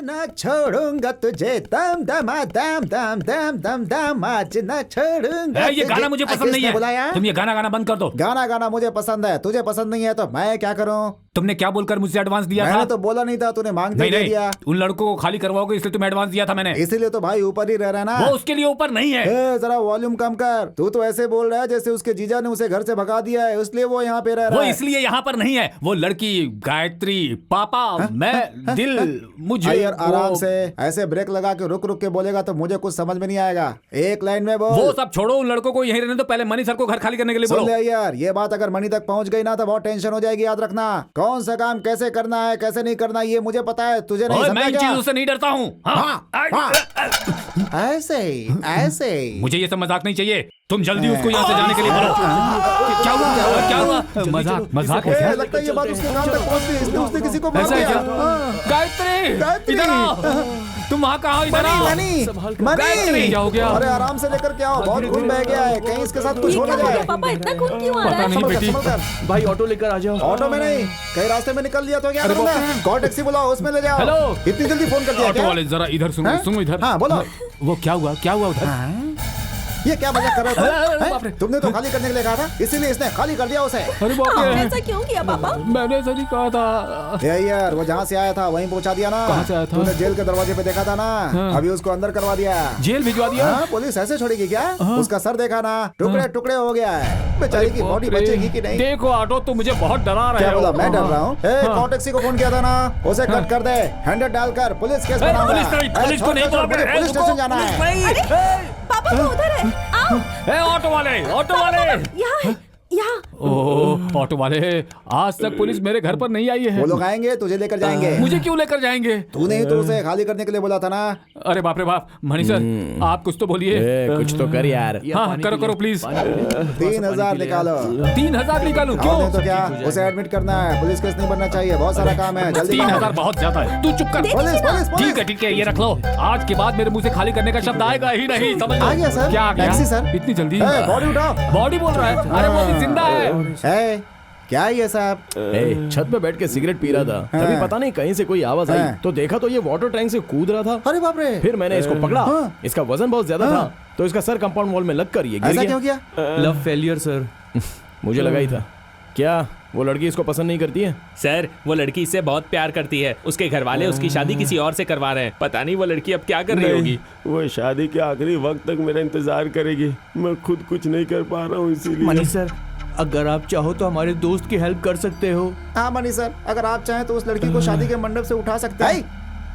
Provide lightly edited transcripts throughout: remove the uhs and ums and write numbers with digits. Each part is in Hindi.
न छोड़ूंगा तुझे दम दम दम दम दम दम दम आज न छोड़ूंगा। ये गाना मुझे पसंद नहीं है। बुलाया? तुम ये गाना गाना बंद कर दो। गाना गाना मुझे पसंद है, तुझे पसंद नहीं है तो मैं क्या करूं? तुमने क्या बोलकर मुझसे एडवांस दिया था? मैंने तो बोला नहीं था, तूने मांग दे दिया। उन लड़कों को खाली करवाओगे इसलिए तुम्हें एडवांस दिया था मैंने। इसीलिए तो भाई ऊपर ही रह रहा है ना। वो उसके लिए ऊपर नहीं है। जरा वॉल्यूम कम कर। तू तो ऐसे बोल रहा है जैसे उसके जीजा ने उसे घर से भगा दिया है, इसलिए वो यहाँ पे रह रहा है। वो इसलिए यहाँ पर नहीं है। वो लड़की गायत्री, पापा, मैं, दिल, मुझे यार आराम से ऐसे ब्रेक लगा के रुक रुक के बोलेगा तो मुझे कुछ समझ में नहीं आएगा। एक लाइन में बोल। वो सब छोड़ो, उन लड़कों को यहीं रहने दो। पहले मनी सर को घर खाली करने के लिए बोलो। यार ये बात अगर मनी तक पहुंच गई ना तो बहुत टेंशन हो जाएगी। याद रखना कौन सा काम कैसे करना है कैसे नहीं करना ये मुझे पता है, तुझे नहीं। मैं इन चीजों से नहीं डरता हूँ। ऐसे मुझे ये सब मजाक नहीं चाहिए। तुम जल्दी उसको यहाँ से जाने के लिए बोलो। क्या हुआ? क्या हुआ? मजाक हो गया। लगता है ये बात उसके कान तक पहुंच गई, इसलिए उसने किसी को मार दिया। गायत्री, इधर आओ। तुम वहाँ कहाँ? इधर आओ। मनी, क्या हो गया? अरे आराम से लेकर के आओ, बहुत खून बह गया है, कहीं इसके साथ कुछ हो ना जाए। पापा इतना खून क्यों आ रहा है? पता नहीं बेटी। भाई ऑटो लेकर आ जाओ। ऑटो में नहीं, कहीं रास्ते में निकल लिया तो क्या करूंगा? कॉल टैक्सी बुलाओ, उसमें ले जाओ। हेलो, इतनी जल्दी फोन कर दिया ऑटो क्या? वाले जरा इधर सुनो, सुनो इधर। हाँ बोलो। वो क्या हुआ? क्या हुआ उधर? ये क्या मजाक कर रहे बाप हो? रे। तुमने तो खाली करने के लिए कहा था, इसीलिए इसने खाली कर दिया उसे। अरे बाप रे, ऐसा क्यों किया पापा? मैंने ऐसा नहीं कहा था। यार वो जहाँ से आया था वहीं पहुँचा दिया ना। कहाँ से आया था? तूने जेल के दरवाजे पे देखा था ना। हाँ। अभी उसको अंदर करवा दिया। जेल भिजवा दिया? हाँ, पुलिस ऐसे छोड़ेगी क्या? उसका सर देखा ना, टुकड़े टुकड़े हो गया है। बेचारी की बॉडी बचेगी कि नहीं? देखो ऑटो, तुम मुझे बहुत डरा रहे क्या हो। बोला? मैं डर रहा हूँ? कॉल टैक्सी को फोन किया था ना, उसे कट कर दे। 100 डालकर पुलिस केस बनाऊंगा। पुलिस को नहीं बोला। मुझे पुलिस स्टेशन जाना है। पापा वो उधर है, आओ। ऑटो वाले, ऑटो वाले। यहाँ है, यहाँ। ओह, ऑटो वाले, आज तक पुलिस मेरे घर पर नहीं आई है। वो लोग आएंगे, तुझे लेकर जाएंगे। मुझे क्यों लेकर जाएंगे? तूने ही तो उसे खाली करने के लिए बोला था ना। अरे बाप रे बाप, मणि सर आप कुछ तो बोलिए। कुछ तो कर यार। हाँ करो करो प्लीज। 3000 निकालो। 3000 निकालू? क्यों? नहीं तो क्या, उसे एडमिट करना है। पुलिस केस नहीं बनना चाहिए, बहुत सारा काम है। जल्दी 3000 बहुत ज्यादा है। तू चुप कर। पुलिस ठीक है, ये रख लो। आज के बाद मेरे मुंह से खाली करने का शब्द आएगा ही नहीं, समझ लो। आ गया सर। क्या आ गया? Taxi sir. इतनी जल्दी? बॉडी उठाओ। बॉडी बोल रहा है? अरे वो भी जिंदा है। क्या ये साहब? छत पे बैठ के सिगरेट पी रहा था, तभी पता नहीं कहीं से कोई आवाज आई तो देखा तो ये वाटर टैंक से कूद रहा था। अरे बाप रे। फिर मैंने इसको पकड़ा। इसका वजन बहुत ज्यादा था तो इसका सर कंपाउंड वॉल में लगकर ये गिर ऐसा गया। क्यों किया? Love failure sir. मुझे लगा ही था। क्या वो लड़की इसको पसंद नहीं करती है? सर वो लड़की इससे बहुत प्यार करती है। उसके घर वाले उसकी शादी किसी और से करवा रहे हैं। पता नहीं वो लड़की अब क्या कर रही होगी। वो शादी के आखिरी वक्त तक मेरा इंतजार करेगी। मैं खुद कुछ नहीं कर पा रहा हूँ, इसीलिए। मनी सर, अगर आप चाहो तो हमारे दोस्त की हेल्प कर सकते हो। हाँ मनी सर, अगर आप चाहें तो उस लड़की को शादी के मंडप से उठा सकते हैं।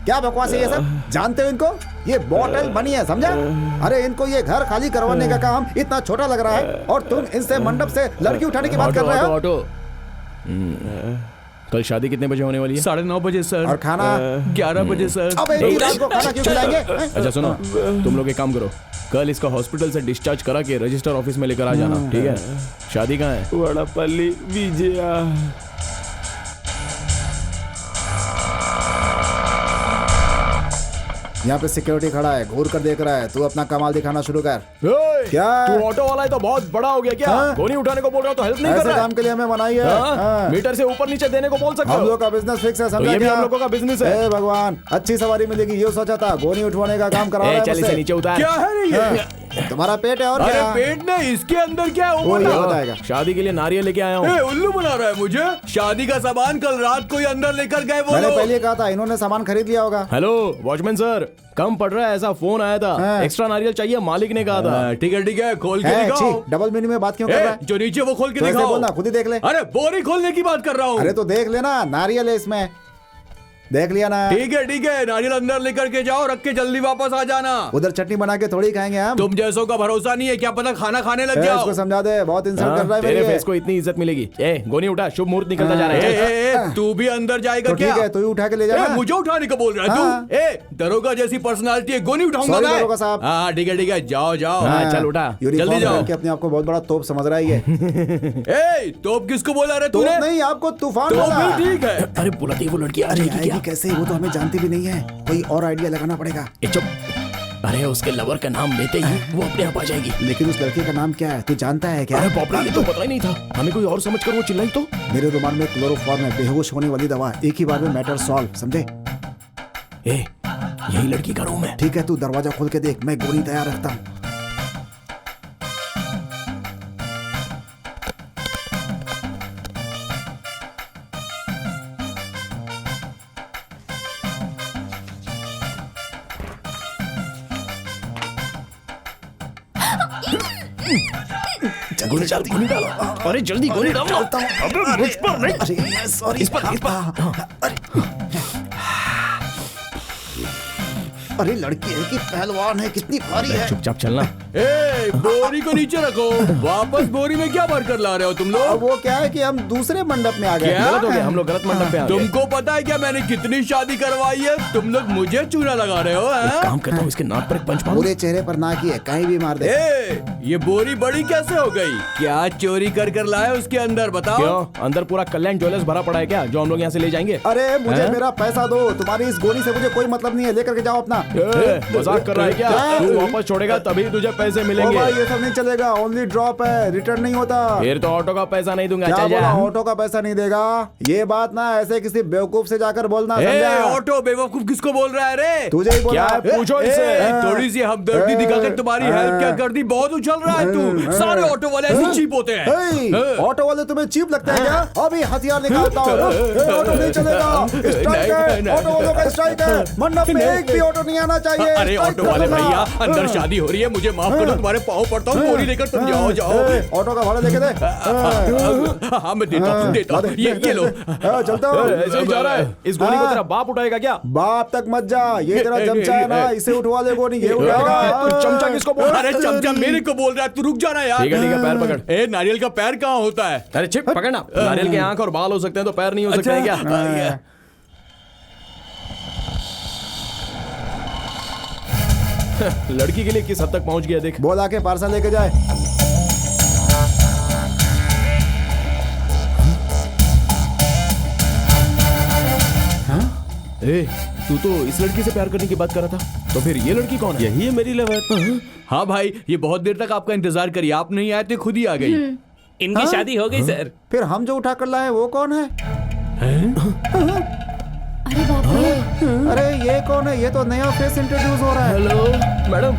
क्या बकवास है ये सब? जानते हो इनको? ये बॉटल बनी है, समझा? अरे इनको ये घर खाली करवाने का काम इतना छोटा लग रहा है और तुम इनसे मंडप से लड़की उठाने की बात कर रहे हो। ऑटो कल शादी कितने बजे होने वाली है? 9:30 बजे सर। और खाना? 11 बजे सर। अब इतनी रात को खाना क्यों खिलाएंगे? अच्छा सुनो, तुम लोग एक काम करो, कल इसका हॉस्पिटल से डिस्चार्ज करा के रजिस्टर ऑफिस में लेकर आ जाना, ठीक है? शादी कहाँ है? वड़ापल्ली विजया। यहाँ पे सिक्योरिटी खड़ा है, घूर कर देख रहा है। तू अपना कमाल दिखाना शुरू कर। क्या? तू ऑटो वाला है तो बहुत बड़ा हो गया क्या? गोनी उठाने को बोल रहा हो तो हेल्प नहीं कर ऐसे रहा है? काम के लिए हमें मनाई है। मीटर से ऊपर नीचे देने को बोल सकते हो। हम लोग का बिजनेस फिक्स है, समझा? ये भी क्या? हम लोगों का बिजनेस है। हे भगवान, अच्छी सवारी मिलेगी ये सोचा था, गोनी उठवाने का काम करा रहा है चल इसे मुझसे। नीचे उतार। क्या है ये? तुम्हारा पेट है और अरे क्या? पेट नहीं, इसके अंदर क्या है वो वो ये बता। बताएगा। शादी के लिए नारियल लेके आया हूँ। ए, उल्लू बना रहा है मुझे। शादी का सामान कल रात को ही अंदर लेकर गए वो मैंने लोग। पहले कहा था, इन्होंने सामान खरीद लिया होगा। हेलो वॉचमैन सर, कम पड़ रहा है ऐसा फोन आया था। एक्स्ट्रा नारियल चाहिए, मालिक ने कहा था। ठीक है, खोल के दिखाओ। डबल मीनिंग में बात क्यों कर रहा है? जो नीचे वो खोल के तो ऐसे दिखाओ। बोलना, खुद ही देख ले। अरे बोरी खोलने की बात कर रहा हूँ। अरे तो देख लेना, नारियल है इसमें, देख लिया ना? ठीक है, नारियल अंदर लेकर के जाओ, रख के जल्दी वापस आ जाना। उधर चटनी बना के थोड़ी खाएंगे हम। तुम जैसों का भरोसा नहीं है, क्या पता खाना खाने लग जाओ। उसको समझा दे, बहुत इंसल्ट कर रहा है तेरे मेरी। फेस को इतनी इज्जत मिलेगी। गोनी उठा, शुभ मुहूर्त निकलता जा रहा है। तू भी अंदर जाएगा तो क्या? ठीक है, तू ही उठा के ले जा। मुझे उठाने को बोल रहा है तू? दरोगा जैसी पर्सनालिटी है, गोनी उठाऊंगा Sorry, मैं। दरोगा साहब। हाँ ठीक है, जाओ चल उठा, जल्दी जाओ। अपने आप को बहुत बड़ा तोप समझ रहा है ये। तोप किसको बोला रे तोप तूने? नहीं, आपको तूफान तोप बोला। भी ठीक है। अरे बुलाती वो लड़की आ जाएगी क्या? कैसे? वो तो हमें जानती भी नहीं है, कोई और आइडिया लगाना पड़ेगा। चुप। अरे उसके लवर का नाम लेते ही वो अपने आप आ जाएगी। लेकिन उस लड़के का नाम क्या है, तू जानता है क्या? अरे बाप रे, ये तो पता ही नहीं था हमें। कोई और समझकर वो चिल्लाई तो। मेरे रुमाल में क्लोरोफॉर्म है, बेहोश होने वाली दवा, एक ही बार में मैटर सॉल्व, समझे? यही लड़की का रूम है। ठीक है, तू दरवाजा खोल के देख, मैं गोली तैयार रखता हूँ। गोली डालो, गोली डालो। अरे जल्दी गोली डालो। चलता हूँ। अबे मुझ पर नहीं। अरे सॉरी। इस पर। अरे लड़की है कि पहलवान है, कितनी भारी है। चुपचाप चलना। ए, बोरी को नीचे रखो। वापस बोरी में क्या भर कर ला रहे हो तुम अब लोग? वो क्या है कि हम दूसरे मंडप में आ गए। क्या? गलत हो गया, हम लोग गलत मंडप पे आ गए। तुमको पता है क्या मैंने कितनी शादी करवाई है? तुम लोग मुझे चूना लगा रहे हो हैं? काम करता हूँ, इसके नाक पर एक पंच मारूं। पूरे चेहरे पर ना की है, कहीं भी मार दे। ए, ये बोरी बड़ी कैसे हो गई? क्या चोरी कर लाए उसके अंदर बताओ? क्यों? अंदर पूरा कल्याण ज्वेलर्स भरा पड़ा है क्या, जो हम लोग यहाँ से ले जाएंगे? अरे मुझे हैं? मेरा पैसा दो, तुम्हारी इस गोली से मुझे कोई मतलब नहीं है, लेकर के जाओ अपना। मजाक कर रहा है क्या? क्या? तू वापस छोड़ेगा तभी तुझे पैसे ओ मिलेंगे। भाई ये सब नहीं चलेगा, ओनली ड्रॉप है, रिटर्न नहीं होता। फिर तो ऑटो का पैसा नहीं दूंगा। क्या चल बोला, जा। ऑटो का पैसा नहीं देगा? ये बात ना ऐसे किसी बेवकूफ से जाकर बोलना, ए, समझा? ऑटो बेवकूफ किसको बोल रहा है रे? तुझे ही बोला। क्या है? पूछो इनसे। थोड़ी सी हमदर्दी दिखाकर तुम्हारी हेल्प क्या कर दी? बहुत उछल रहा है तू। सारे ऑटो वाले ऐसे चीप होते हैं। हे, ऑटो वाले तुम्हें चीप लगते हैं क्या? अभी हथियार निकालता हूँ। हे, ऑटो नहीं चलेगा, स्ट्राइक है, ऑटो वालों का स्ट्राइक है, मंडप में एक भी ऑटो नहीं आना चाहिए। अरे स्ट्राइक ऑटो वाले कर देना। भैया, अंदर शादी हो रही है, मुझे माफ करो, तुम्हारे पाँव पड़ता हूँ, बोरी लेकर तुम जाओ जाओ। ऑटो का भाड़ा लेके दे। हाँ मैं देता हूँ ये लो। चलता हूँ। ऐसे ही जा रहा है। इस गोली को तेरा बाप उठाएगा क्या? बाप तक मत जा, ये तेरा चमचा है ना, इसे उठवा ले गोली, ये उठाएगा। तू चमचा किसको बोल रहा है? अरे चमचा मेरे को बोल रहा है, तू रुक जाना यार। ठीक है, पैर पकड़। ए, नारियल का पैर कहाँ होता है? अरे चिप पकड़ना। नारियल के आंख और बाल हो सकते हैं तो पैर नहीं हो सकते हैं क्या? लड़की के लिए किस हद तक पहुंच गया देख। बोला के पार्सल लेके जाए। ए, तू तो इस लड़की से प्यार करने की बात कर रहा था, तो फिर ये लड़की कौन है? यही है मेरी लवर। हाँ भाई, ये बहुत देर तक आपका इंतजार करी, आप नहीं आए तो खुद ही आ गई। इनकी शादी हो गई सर। फिर हम जो उठा कर लाए वो कौन है? अरे बाप रे। अरे ये कौन है? ये तो नया फेस इंट्रोड्यूस हो रहा है। Hello madam,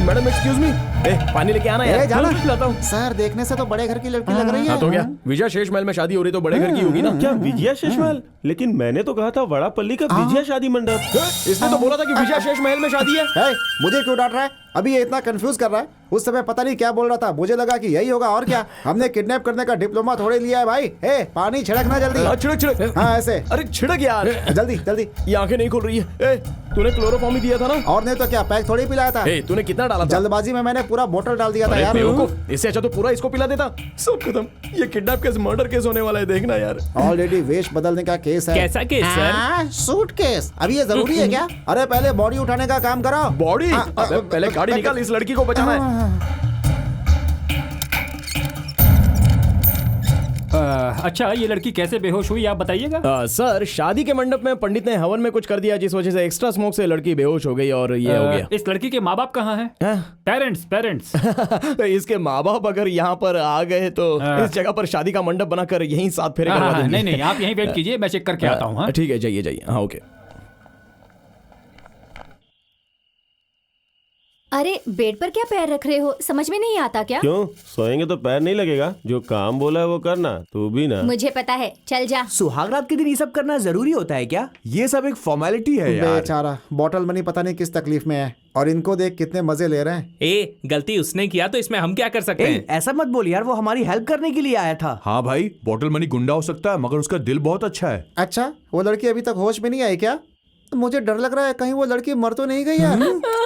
madam excuse me. ए, पानी लेके आना यार। जाना। लाता हूँ। सर देखने से तो बड़े घर की लड़की लग रही है। हाँ तो क्या, विजय शेष महल में शादी हो रही तो बड़े घर की होगी ना? क्या विजया शेष महल? लेकिन मैंने तो कहा था वड़ापल्ली का विजया शादी मंडप। इसने तो बोला था कि विजय शेष महल में शादी है। है, मुझे क्यों डांट रहा है? अभी ये इतना कंफ्यूज कर रहा है, उस समय पता नहीं क्या बोल रहा था, मुझे लगा कि यही होगा। और क्या, हमने किडनैप करने का डिप्लोमा थोड़े लिया है भाई। ए, पानी छिड़कना जल्दी। छिड़क छिड़क। हाँ ऐसे, अरे छिड़क यार। जल्दी जल्दी। ये आंखें नहीं खुल रही है। ए, तूने क्लोरोफॉर्म ही दिया था ना? और नहीं तो क्या, पैक थोड़ी पिलाया था। ए, तूने कितना डाला था? जल्दबाजी में मैंने पूरा बोतल डाल दिया था अरे यार। बेवकूफ, इससे अच्छा तो पूरा इसको पिला देता। सब खत्म। ये किडनैप केस, मर्डर केस होने वाला है, देखना यार। ऑलरेडी वेश बदलने का केस है। कैसा केस सर? Suit case. अभी ये जरूरी है क्या? अरे पहले बॉडी उठाने का काम करो। बॉडी? अबे पहले गाड़ी निकाल, इस लड़की को बचाना है। अच्छा, ये लड़की कैसे बेहोश हुई आप बताइएगा। सर, शादी के मंडप में पंडित ने हवन में कुछ कर दिया, जिस वजह से एक्स्ट्रा स्मोक से लड़की बेहोश हो गई और ये हो गया। इस लड़की के माँ बाप कहाँ हैं? हाँ? पेरेंट्स। इसके माँ बाप अगर यहाँ पर आ गए तो इस जगह पर शादी का मंडप बनाकर यहीं साथ फेरे करवा देंगे। नहीं, आप यहीं वेट कीजिए, मैं चेक करके आता हूँ। हाँ? ठीक है, जाइए जाइए। हाँ ओके। अरे बेड पर क्या पैर रख रहे हो, समझ में नहीं आता क्या? क्यों, सोएंगे तो पैर नहीं लगेगा? जो काम बोला है वो करना, तू भी ना। मुझे पता है, चल जा। सुहागरात के दिन ये सब करना जरूरी होता है क्या? ये सब एक फॉर्मेलिटी है यार। बेचारा बॉटल मनी पता नहीं किस तकलीफ में है, और इनको देख कितने मजे ले रहे हैं। ए, गलती उसने किया तो इसमें हम क्या कर सकते हैं? ऐसा मत बोल यार, वो हमारी हेल्प करने के लिए आया था। हाँ भाई, बॉटल मनी गुंडा हो सकता है मगर उसका दिल बहुत अच्छा है। अच्छा, वो लड़की अभी तक होश में नहीं आई क्या? मुझे डर लग रहा है कहीं वो लड़की मर तो नहीं गई है।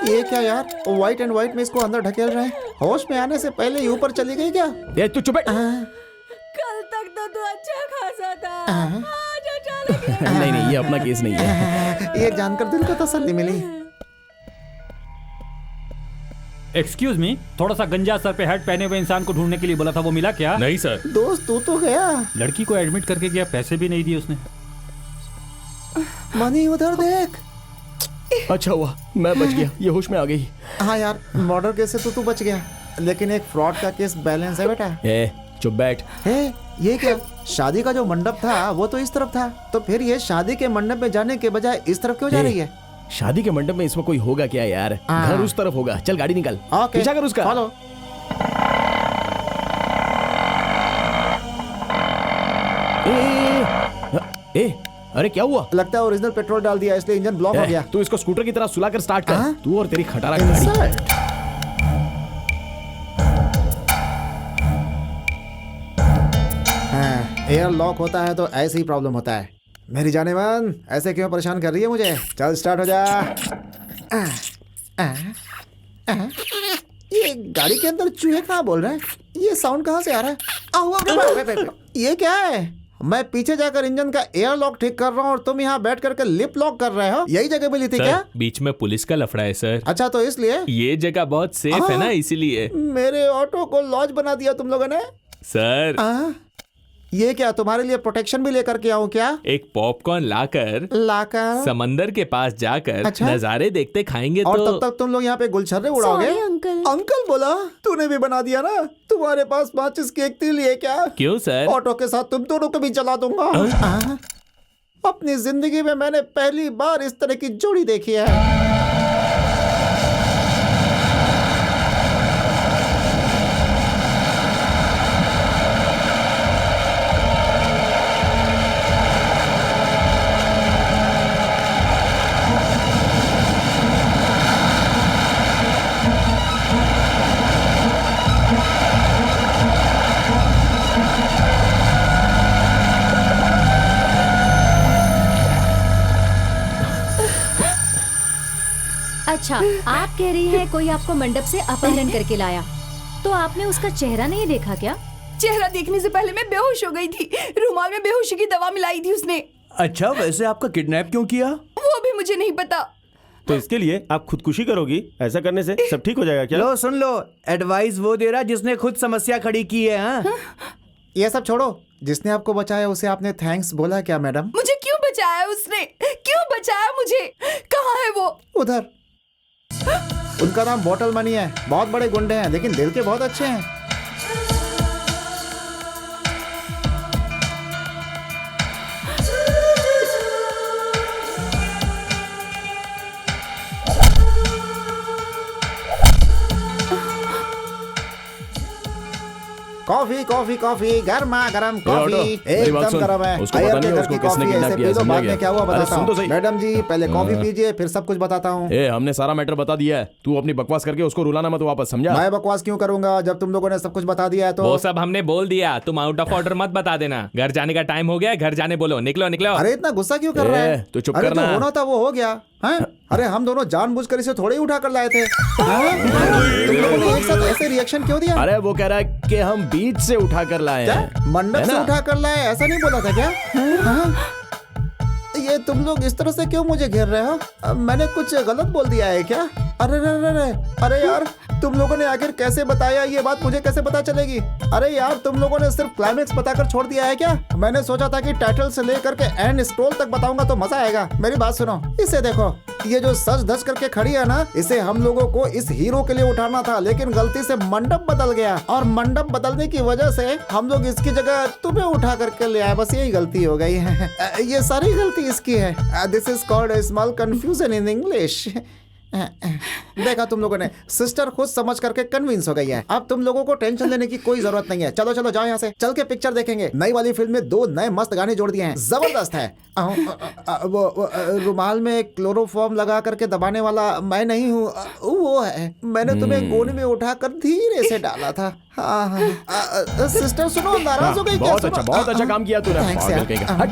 ये क्या यार, व्हाइट एंड व्हाइट में इसको अंदर ढकेल रहे हैं। होश में आने से पहले ही ऊपर चली गई क्या? ये तू चुप है। कल तक तो तू अच्छा खासा था, आज अचानक नहीं, ये अपना केस नहीं है। ये जानकर दिल को तसल्ली मिली। एक्सक्यूज मी, थोड़ा सा गंजा सर पे हैट पहने हुए इंसान को ढूंढने के लिए बोला था, वो मिला क्या? नहीं सर। दोस्त तू तो गया, लड़की को एडमिट करके गया, पैसे भी नहीं दिए उसने। मनी उधर देख। अच्छा हुआ मैं बच गया, ये होश में आ गई। हाँ यार, मर्डर केस से तो तू बच गया, लेकिन एक फ्रॉड का केस बैलेंस है बेटा। ए, चुप बैठ। हे, ये क्या? शादी का जो मंडप था वो तो इस तरफ था, तो फिर ये शादी के मंडप में जाने के बजाय इस तरफ क्यों जा रही है? शादी के मंडप में इसमें कोई होगा क्या यार? घर उस तरफ होगा। चल गाड़ी निकाल, ओके, पीछा कर उसका। फॉलो। ए, अरे क्या हुआ? लगता है ओरिजिनल पेट्रोल डाल दिया इसलिए इंजन ब्लॉक हो गया। तू इसको स्कूटर की तरह सुलाकर स्टार्ट कर। हाँ? तू और तेरी खटारा गाड़ी। इंसल्ट। एयर लॉक होता है तो ऐसे ही प्रॉब्लम होता है। मेरी जाने मन, ऐसे क्यों परेशान कर रही है मुझे? चल स्टार्ट हो जा। ये गाड़ी के अंदर चूहे कहाँ बोल रहे हैं? ये साउंड कहाँ से आ रहा है? ये क्या है? मैं पीछे जाकर इंजन का एयर लॉक ठीक कर रहा हूँ और तुम यहाँ बैठ करके लिप लॉक कर रहे हो। यही जगह मिली थी सर, क्या? बीच में पुलिस का लफड़ा है सर। अच्छा, तो इसलिए ये जगह बहुत सेफ है ना, इसीलिए। मेरे ऑटो को लॉज बना दिया तुम लोगों ने। सर ये क्या, तुम्हारे लिए प्रोटेक्शन भी लेकर के आऊं क्या? एक पॉपकॉर्न लाकर समंदर के पास जाकर अच्छा? नजारे देखते खाएंगे और तो तब तक तुम लोग यहाँ पे गुलछर्रे उड़ाओगे? Sorry, uncle. अंकल बोला? तूने भी बना दिया ना? तुम्हारे पास माचिस की एक तीली है क्या? क्यों सर? ऑटो के साथ तुम दोनों को भी जला दूंगा। अपनी जिंदगी में मैंने पहली बार इस तरह की जोड़ी देखी है। अच्छा, आप कह रही हैं कोई आपको मंडप से अपहरण करके लाया, तो आपने उसका चेहरा नहीं देखा क्या? चेहरा देखने से पहले मैं बेहोश हो गई थी। रुमाल में बेहोशी की दवा मिलाई थी उसने। अच्छा, वैसे आपका किडनैप क्यों किया? वो भी मुझे नहीं पता। तो इसके लिए आप खुदकुशी करोगी? ऐसा करने से सब ठीक हो जाएगा क्या? लो सुन लो, एडवाइस वो दे रहा जिसने खुद समस्या खड़ी की है। हाँ? ये सब छोड़ो, जिसने आपको बचाया उसे आपने थैंक्स बोला क्या मैडम? मुझे क्यों बचाया उसने? क्यों बचाया मुझे? कहाँ है वो? उधर। उनका नाम बॉटल मनी है। बहुत बड़े गुंडे हैं लेकिन दिल के बहुत अच्छे हैं। कॉफी कॉफी कॉफी, गर्मा गर्म कॉफी, एकदम गर्म है। उसको पता नहीं है उसको किसने किडनैप किया, समझ बाद गया? में क्या हुआ अरे बताता सुन तो हूँ। सही। मैडम जी पहले कॉफी पीजिए फिर सब कुछ बताता हूँ। ए, हमने सारा मैटर बता दिया है। तू अपनी बकवास करके उसको रुलाना मत वापस, समझा? मैं बकवास क्यों करूंगा जब तुम लोगों ने सब कुछ बता दिया है तो? वो सब हमने बोल दिया, तुम आउट ऑफ ऑर्डर मत बता देना। घर जाने का टाइम हो गया, घर जाने बोलो। निकलो निकलो। अरे इतना गुस्सा क्यों कर रहा है? तो चुप अरे करना। जो होना था वो हो गया है? अरे हम दोनों जानबूझकर इसे थोड़े ही उठा कर लाए थे। हाँ? तुम लोगों ने एक साथ ऐसे रिएक्शन क्यों दिया? अरे वो कह रहा है कि हम बीच से उठा कर लाए क्या हैं। मंडप है से ना? उठा कर लाए, ऐसा नहीं बोला था क्या? हाँ? ये तुम लोग इस तरह से क्यों मुझे घेर रहे हो? मैंने कुछ गलत बोल दिया है क्या? अरे रे रे रे, अरे यार तुम लोगों ने आखिर कैसे बताया? ये बात मुझे कैसे पता चलेगी? अरे यार तुम लोगों ने सिर्फ क्लाइमेक्स बताकर छोड़ दिया है क्या? मैंने सोचा था कि टाइटल से लेकर के एंड स्क्रोल तक बताऊंगा तो मजा आएगा। मेरी बात सुनो, इसे देखो, ये जो सज धज करके खड़ी है ना, इसे हम लोगों को इस हीरो के लिए उठाना था लेकिन गलती से मंडप बदल गया और मंडप बदलने की वजह से हम लोग इसकी जगह तुम्हें उठा करके ले आए। बस यही गलती हो गई है। ये सारी गलती इसकी है। This is called small confusion in English. देखा तुम लोगों ने, सिस्टर खुद समझ करके कन्विंस हो गई है। अब तुम लोगों को टेंशन लेने की कोई जरूरत नहीं है। चलो चलो जाओ यहाँ से, चल के पिक्चर देखेंगे। नई वाली फिल्म में 2 नए मस्त गाने जोड़ दिए हैं, जबरदस्त है। वो रुमाल में क्लोरोफॉर्म लगा करके दबाने वाला मैं नहीं हूँ, वो है। मैंने तुम्हें कोने में उठाकर धीरे से डाला था। हाँ हाँ। सिस्टर सुनो, नाराज हो गई क्या? बहुत अच्छा, बहुत अच्छा काम किया तूने। Thanks पागल यार। कहीं का। हट।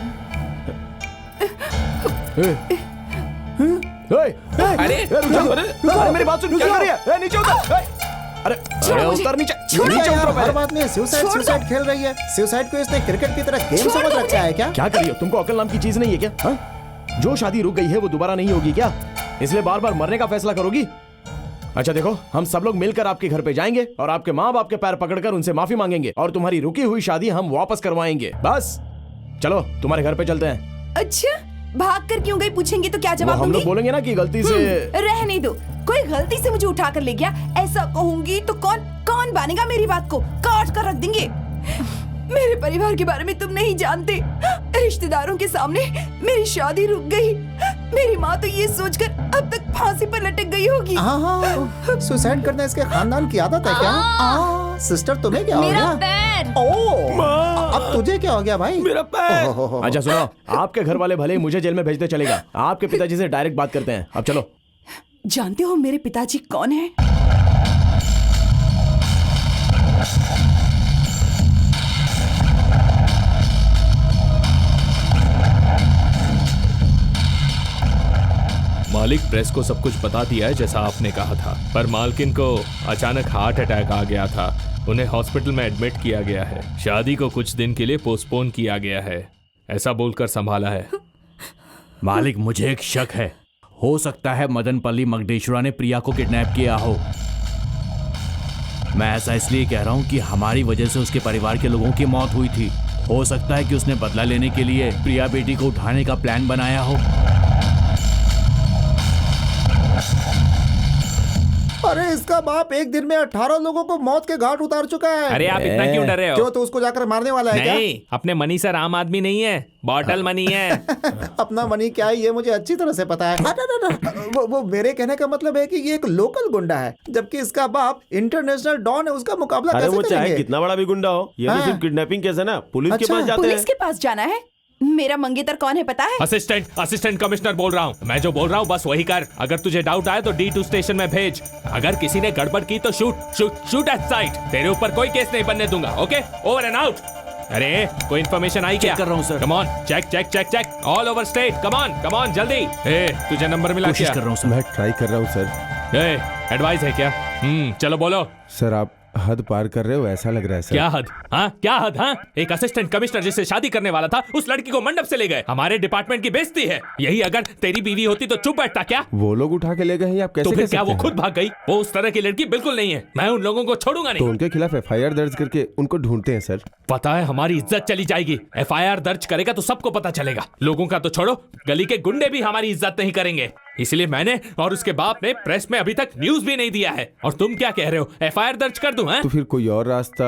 अरे अरे मेरी बात सुन, क्या कर रही है? नीचे उतर। अरे उतर नीचे। नीचे उतरो हर पहले। बात में सुसाइड खेल रही है। सुसाइड को इसने क्रिकेट की तरह गेम समझ रखा है क्या? क्या करिए? तुमको अकल नाम की चीज नहीं है क्या? हाँ? जो शादी रुक गई है वो दोबारा नहीं होगी क्या? इसलिए बार बार मरने का फैसला करोगी? अच्छा देखो, हम सब लोग मिलकर आपके घर पे जाएंगे और आपके माँ बाप के पैर पकड़कर उनसे माफी मांगेंगे और तुम्हारी रुकी हुई शादी हम वापस करवाएंगे। बस चलो तुम्हारे घर पे चलते हैं। अच्छा, भाग कर क्यों गई पूछेंगे तो क्या वो जवाब हम दूंगी? लोग बोलेंगे ना कि गलती से। रहने दो, कोई गलती से मुझे उठा कर ले गया ऐसा कहूंगी तो कौन बनेगा? मेरी बात को काट कर रख देंगे। मेरे परिवार के बारे में तुम नहीं जानते। रिश्तेदारों के सामने मेरी शादी रुक गई। मेरी माँ तो ये सोचकर अब तक फांसी पर लटक गई होगी। हाँ, सुसाइड करना इसके खानदान की आदत है क्या? सिस्टर तुम्हें क्या हो मेरा गया? पैर। अब तुझे क्या हो गया भाई? मेरा पैर। अच्छा सुनो, आपके घर वाले भले ही मुझे जेल में भेजते चलेगा, आपके पिताजी से डायरेक्ट बात करते हैं। अब चलो। जानते हो मेरे पिताजी कौन है? मालिक प्रेस को सब कुछ बता दिया है जैसा आपने कहा था, पर मालकिन को अचानक हार्ट अटैक आ गया था। उन्हें हॉस्पिटल में एडमिट किया गया है। शादी को कुछ दिन के लिए पोस्टपोन किया गया है, ऐसा बोलकर संभाला है। मालिक मुझे एक शक है, हो सकता है मदनपल्ली मगडेश्वरा ने प्रिया को किडनैप किया हो। मैं ऐसा इसलिए कह रहा हूं कि हमारी वजह से उसके परिवार के लोगों की मौत हुई थी। हो सकता है कि उसने बदला लेने के लिए प्रिया बेटी को उठाने का प्लान बनाया हो। अरे इसका बाप एक दिन में 18 लोगों को मौत के घाट उतार चुका है। अरे आप इतना क्यों डर रहे हो? क्यों, तो उसको जाकर मारने वाला है क्या? नहीं, अपने मनी सर आम आदमी नहीं है, बॉटल मनी है। अपना मनी क्या है ये मुझे अच्छी तरह से पता है। वो मेरे कहने का मतलब है कि ये एक लोकल गुंडा है, जबकि इसका बाप इंटरनेशनल डॉन है। उसका मुकाबला अरे कैसे वो चाहे करेंगे? कितना बड़ा भी गुंडा हो, ये तो सिर्फ किडनैपिंग केस है ना, पुलिस के अच्छा, पास जाते पुलिस हैं। के पास जाना है? मेरा मंगेतर कौन है पता है? असिस्टेंट कमिश्नर बोल रहा हूँ। मैं जो बोल रहा हूँ बस वही कर। अगर तुझे डाउट आए तो D2 स्टेशन में भेज। अगर किसी ने गड़बड़ की तो शूट एट साइट। तेरे ऊपर कोई केस नहीं बनने दूंगा। Okay, over and out. अरे कोई इन्फॉर्मेशन आई क्या? कर रहा हूँ sir. Come on, check all over state. Come on जल्दी। तुझे नंबर मिला कोशिश क्या? कर रहा हूँ सर। मैं ट्राई कर रहा हूँ सर। एडवाइस है क्या? चलो बोलो। सर आप हद पार कर रहे हो ऐसा लग रहा है सर। क्या हद? क्या हद? एक असिस्टेंट कमिश्नर जिससे शादी करने वाला था, उस लड़की को मंडप से ले गए। हमारे डिपार्टमेंट की बेइज्जती है। यही अगर तेरी बीवी होती तो चुप बैठता क्या? वो लोग उठा के ले गए हैं, आप कैसे तो फिर कह क्या वो सकते खुद हैं? भाग गई? वो उस तरह की लड़की बिल्कुल नहीं है। मैं उन लोगों को छोड़ूंगा तो नहीं। उनके खिलाफ FIR दर्ज करके उनको ढूंढते हैं सर। पता है हमारी इज्जत चली जाएगी। FIR दर्ज करेगा तो सबको पता चलेगा। लोगों का तो छोड़ो, गली के गुंडे भी हमारी इज्जत नहीं करेंगे। इसलिए मैंने और उसके बाप ने प्रेस में अभी तक न्यूज भी नहीं दिया है। और तुम क्या कह रहे हो? FIR दर्ज कर दूं? तो फिर कोई और रास्ता?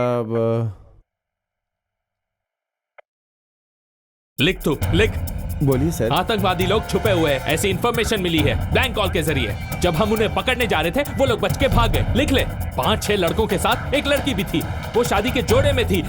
लिख तू, लिख। बोलिए सर। आतंकवादी लोग छुपे हुए हैं, ऐसी इंफॉर्मेशन मिली है ब्लैंक कॉल के जरिए। जब हम उन्हें पकड़ने जा रहे थे वो लोग बच के भाग गए। लिख ले। 5-6 लड़कों के साथ एक लड़की भी थी। वो शादी के जोड़े में थी।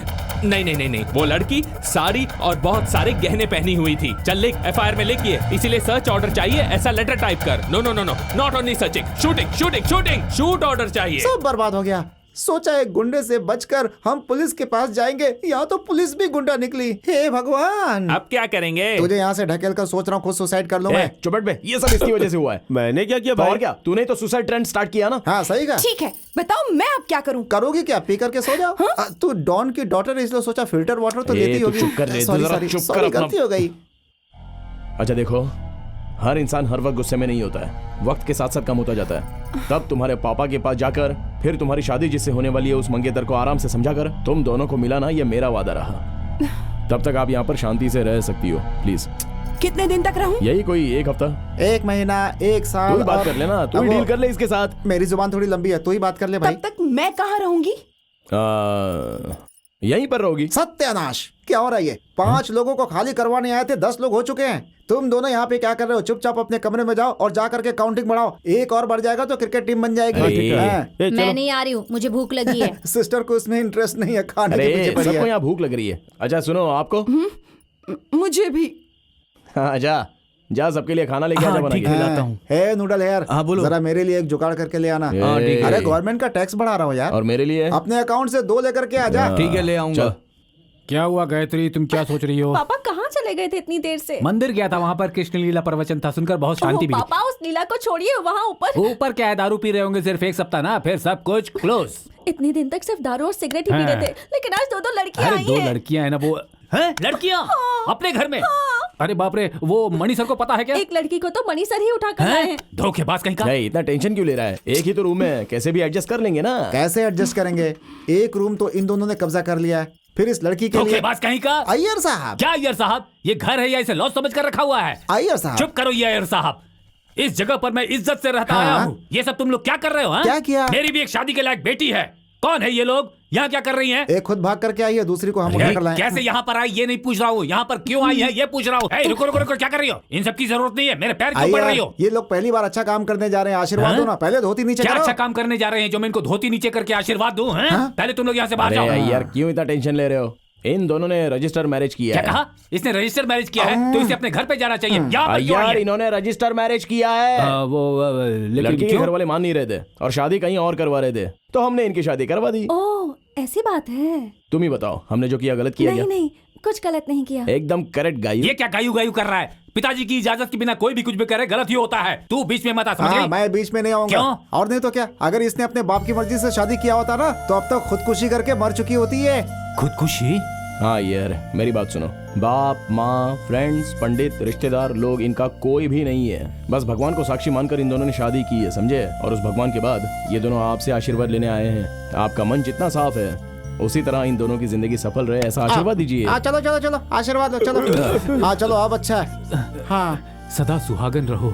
नहीं, वो लड़की साड़ी और बहुत सारे गहने पहनी हुई थी। चल लिख, FIR में लिखिए। इसीलिए सर्च ऑर्डर चाहिए, ऐसा लेटर टाइप कर। No, not only searching, shooting, shoot order चाहिए। सब बर्बाद हो गया। सोचा एक गुंडे से बचकर हम पुलिस के पास जाएंगे, यहाँ तो पुलिस भी गुंडा निकली। हे भगवान, अब क्या करेंगे? तुझे यहाँ से ढकेल कर सोच रहा हूँ खुद सुसाइड कर लूं मैं। चुपट बे, ये सब इसकी वजह से हुआ है। मैंने क्या किया तो और भाई? क्या, तूने तो सुसाइड ट्रेंड स्टार्ट किया ना। हाँ सही कहा। ठीक है, बताओ मैं अब क्या करूं? करोगी क्या? पी करके सो जाओ। तू डॉन की डॉटर है इसलिए सोचा फिल्टर वाटर तो लेती तू होगी। चुप कर रे, तू सॉरी जरा सॉरी चुप कर सॉरी, अपना। गलती हो गई। अच्छा देखो, हर इंसान हर वक्त गुस्से में नहीं होता है, वक्त के साथ साथ कम होता जाता है। तब तुम्हारे पापा के पास जाकर फिर तुम्हारी शादी जिससे होने वाली है उस मंगेतर को आराम से समझा कर तुम दोनों को मिलाना, ये मेरा वादा रहा। तब तक आप यहाँ पर शांति से रह सकती हो, प्लीज। कितने दिन तक रहूं? यही कोई 1 हफ्ता। 1 महीना, 1 साल। तू ही बात और- कर लेना, तू ही अब वो- डील कर ले इसके साथ। मेरी जुबान थोड़ी लंबी है, तू ही बात कर ले भाई। तब तक मैं कहाँ रहूंगी? यहीं पर रहोगी। सत्यानाश, क्या हो रहा है ये? 5 लोगों को खाली करवाने आए थे, 10 लोग हो चुके हैं। तुम दोनों यहाँ पे क्या कर रहे हो? चुपचाप अपने कमरे में जाओ और जा करके काउंटिंग बढ़ाओ। एक और बढ़ जाएगा तो क्रिकेट टीम बन जाएगी। हाँ। मैं नहीं आ रही हूँ, मुझे भूख लगी है। सिस्टर को इसमें इंटरेस्ट नहीं है, खाने के अरे पीछे पड़ी सबको है। यहाँ भूख लग रही है। अच्छा सुनो, आपको? मुझे भी। हाँ जा सबके लिए खाना लेके आ जा बना के। लाता हूँ। हे नूडल हेयर, हाँ, बोलो। जरा मेरे लिए एक जुगाड़ करके ले आना। हाँ, ठीक है। अरे गवर्नमेंट का टैक्स बढ़ा रहा हूँ यार। और मेरे लिए? अपने अकाउंट से 2 लेकर के आ जा। ठीक है, ले आऊंगा। चल। क्या हुआ गायत्री, तुम क्या सोच रही हो? पापा कहाँ चले गए थे इतनी देर से? मंदिर गया था, वहाँ पर कृष्ण लीला प्रवचन था, सुनकर बहुत शांति मिली। पापा उस लीला को छोड़िए, वहाँ ऊपर। ऊपर क्या है, दारू पी रहे होंगे सिर्फ 1 सप्ताह ना, फिर सब कुछ क्लोज। इतने दिन तक सिर्फ दारू और सिगरेट ही पी रहे थे, लेकिन आज 2 लड़कियां अरे आई 2 हैं। लड़कियां है ना वो। हैं? लड़कियां? अपने घर में? अरे बाप रे, वो मणि सर को पता है क्या? एक लड़की को तो मणि सर ही उठा कर लाए हैं। धोखेबाज कहीं का। नहीं, इतना टेंशन क्यों ले रहा है? एक ही तो रूम है, कैसे भी एडजस्ट कर लेंगे ना। कैसे एडजस्ट करेंगे? एक रूम तो इन दोनों ने कब्जा कर लिया है, फिर इस लड़की के लिए। धोखेबाज कहीं का। अय्यर साहब। क्या अय्यर साहब? ये घर है या इसे लॉज समझ कर रखा हुआ है? अय्यर साहब। चुप करो ये अय्यर साहब। इस जगह पर मैं इज्जत से रहता आया हूँ। ये सब तुम लोग क्या कर रहे हो? हाँ? क्या किया? मेरी भी एक शादी के लायक बेटी है। कौन है ये लोग? यहाँ क्या कर रही हैं? एक खुद भाग करके आई है, दूसरी को हम उठा कर लाए। कैसे यहाँ पर आई ये नहीं पूछ रहा हूँ, यहाँ पर क्यों आई है ये पूछ रहा हूँ। रुको रुको रुको, क्या कर रही हो? इन सब की जरूरत नहीं है, मेरे पैर क्यों पड़ रही हो? ये लोग पहली बार अच्छा काम करने जा रहे हैं, आशीर्वाद दो ना। पहले धोती नीचे क्या करो। अच्छा काम करने जा रहे हैं जो मैं इनको धोती नीचे करके आशीर्वाद दूं? पहले तुम लोग यहाँ से बाहर अरे जाओ। यार क्यों इतना टेंशन ले रहे हो? इन दोनों ने रजिस्टर मैरिज किया क्या है। कहा? इसने रजिस्टर मैरिज किया है तो इसे अपने घर पे जाना चाहिए। यहाँ पर क्यों आई यार है? इन्होंने रजिस्टर मैरिज किया है। लेकिन लड़की के क्यों? घर वाले मान नहीं रहे थे और शादी कहीं और करवा रहे थे, तो हमने इनकी शादी करवा दी। ओह, ऐसी बात है। तुम ही बताओ, हमने जो किया गलत किया नहीं क्या? नहीं, कुछ गलत नहीं किया। एकदम करेक्ट गायू। ये क्या गायू गायू कर रहा है? पिताजी की इजाजत के बिना कोई भी कुछ भी करे गलत ही होता है। तू बीच में मत आ, समझ हाँ, गई? मैं बीच में नहीं आऊंगा। क्यों? और नहीं तो क्या, अगर इसने अपने बाप की मर्जी से शादी किया होता ना तो अब तक खुदकुशी करके मर चुकी होती है। खुदकुशी? हाँ यार मेरी बात सुनो, बाप माँ फ्रेंड्स पंडित रिश्तेदार लोग इनका कोई भी नहीं है। बस भगवान को साक्षी मानकर इन दोनों ने शादी की है, समझे? और उस भगवान के बाद ये दोनों आपसे आशीर्वाद लेने आए हैं। आपका मन जितना साफ है उसी तरह इन दोनों की जिंदगी सफल रहे, ऐसा आशीर्वाद दीजिए। चलो चलो चलो, आशीर्वाद लो, चलो। हाँ चलो, अब अच्छा है। हाँ सदा सुहागन रहो,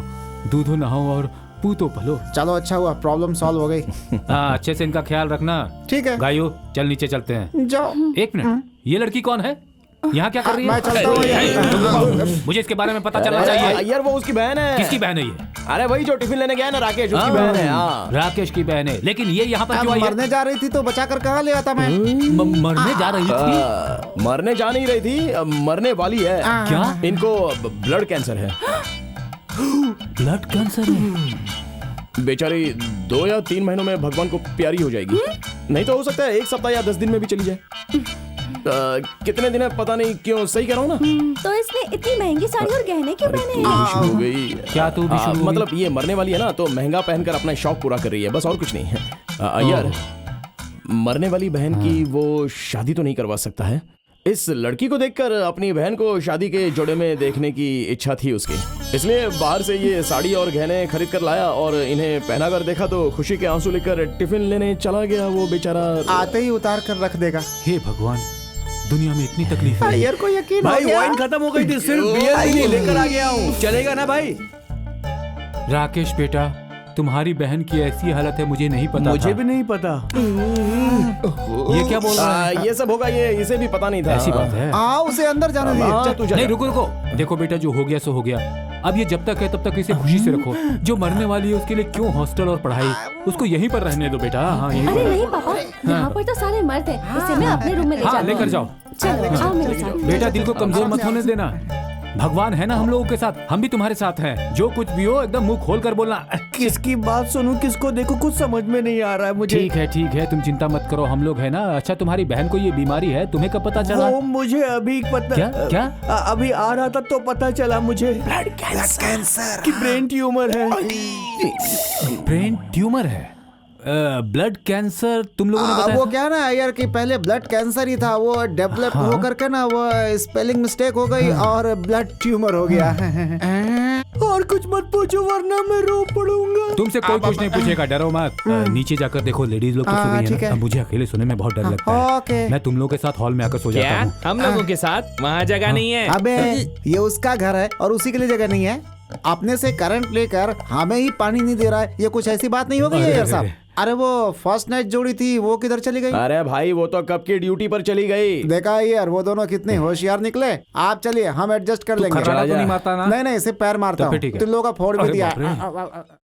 दूधो नहाओ और पूतो पलो। चलो, अच्छा हुआ, प्रॉब्लम सॉल्व हो गई। हाँ, अच्छे से इनका ख्याल रखना। ठीक है गायू चल नीचे चलते हैं। जाओ। एक मिनट, ये लड़की कौन है? यहाँ क्या कर रही है? मैं चलता हूँ। मुझे इसके बारे में पता चलना चाहिए। यार वो उसकी बहन है। किसकी बहन है ये? अरे वही जो टिफिन लेने गया है ना, राकेश, उसकी बहन है। हाँ राकेश की बहन है। लेकिन ये यहाँ पर क्यों आई है? मरने जा रही थी तो बचा कर कहाँ ले आता मैं? मरने जा रही थी? मरने जा नहीं रही थी, मरने वाली है। क्या? इनको ब्लड कैंसर है। ब्लड कैंसर है? बेचारी 2 या 3 महीनों में भगवान को प्यारी हो जाएगी। नहीं तो हो सकता है 1 सप्ताह या 10 दिन में भी चली जाए। कितने दिन है पता नहीं। क्यों, सही कह रहा हूँ ना? तो इसने इतनी महंगी साड़ी और गहने क्यों पहने? तू भी शुरू हो गई। क्या तू भी शुरू हो गई? मतलब ये मरने वाली है ना, तो महंगा पहनकर अपना शौक पूरा कर रही है, बस और कुछ नहीं है। यार मरने वाली बहन की वो शादी तो नहीं करवा सकता है। इस लड़की को देखकर अपनी बहन को शादी के जोड़े में देखने की इच्छा थी उसकी, इसलिए बाहर से ये साड़ी और गहने खरीद कर लाया और इन्हें पहना कर देखा तो खुशी के आंसू लेकर टिफिन लेने चला गया। वो बेचारा आते ही उतार कर रख देगा। हे भगवान, दुनिया में इतनी तकलीफ है। यार को यकीन हो भाई गया? वाइन खत्म हो गई थी, सिर्फ बियर नहीं लेकर आ गया हूँ। चलेगा ना भाई? राकेश बेटा, तुम्हारी बहन की ऐसी हालत है मुझे नहीं पता मुझे था। भी नहीं पता। ये क्या बोल रहा है? ये सब होगा, ये इसे भी पता नहीं था। ऐसी बात है? हाँ, उसे अंदर जाने दीजिए। तू जा। नहीं रुको रुको, देखो बेटा, जो हो गया सो हो गया। अब ये जब तक है तब तक इसे खुशी से रखो। जो मरने वाली है उसके लिए क्यों हॉस्टल और पढ़ाई, उसको यहीं पर रहने दो बेटा। हाँ यहीं अरे पर। नहीं पापा, यहाँ पर तो सारे मर्द हैं। इसे मैं अपने रूम में ले हाँ जाती लेकर हूँ। जाओ। चलो आओ मेरे साथ। बेटा दिल को कमजोर मत होने देना। भगवान है ना हम लोगों के साथ, हम भी तुम्हारे साथ हैं। जो कुछ भी हो एकदम मुंह खोल कर बोलना। किसकी बात सुनूं, किसको देखूं, कुछ समझ में नहीं आ रहा है मुझे। ठीक है, तुम चिंता मत करो, हम लोग है ना। अच्छा तुम्हारी बहन को ये बीमारी है, तुम्हें कब पता चला? वो मुझे अभी पता। क्या? अभी आ रहा था तो पता चला मुझे ब्लड कैंसर कि ब्रेन ट्यूमर है। ब्रेन ट्यूमर है? ब्लड कैंसर तुम लोगों ने अब बताया वो था? क्या ना यार कि पहले ब्लड कैंसर ही था, वो डेवलप हो करके ना वो स्पेलिंग मिस्टेक हो गई और ब्लड ट्यूमर हो गया। और कुछ मत पूछो वरना मैं रो पड़ूंगा। तुमसे कोई कुछ नहीं पूछेगा, डरो मत। नीचे जाकर देखो, लेडीज लोग तो सो गई ठीक है है। ना। अब मुझे अकेले सोने में बहुत डर लगता है। ओके। मैं तुम लोगों के साथ हॉल में आकर सो जाता क्या हूँ। हम लोगों के साथ वहाँ जगह नहीं है? अबे ये उसका घर है और उसी के लिए जगह नहीं है। अपने से करंट लेकर हमें ही पानी नहीं दे रहा है, ये कुछ ऐसी बात नहीं हो गई है यार साहब। अरे वो फर्स्ट नाइट जोड़ी थी, वो किधर चली गई? अरे भाई वो तो कब की ड्यूटी पर चली गई। देखा यार, वो दोनों कितने होशियार निकले। आप चलिए, हम एडजस्ट कर लेंगे। खर्राटा तो नहीं मारता ना? नहीं सिर्फ पैर मारता तो फिर हूँ। ठीक है। तुम लोगों का फोड़ भी अरे दिया। बाप रे।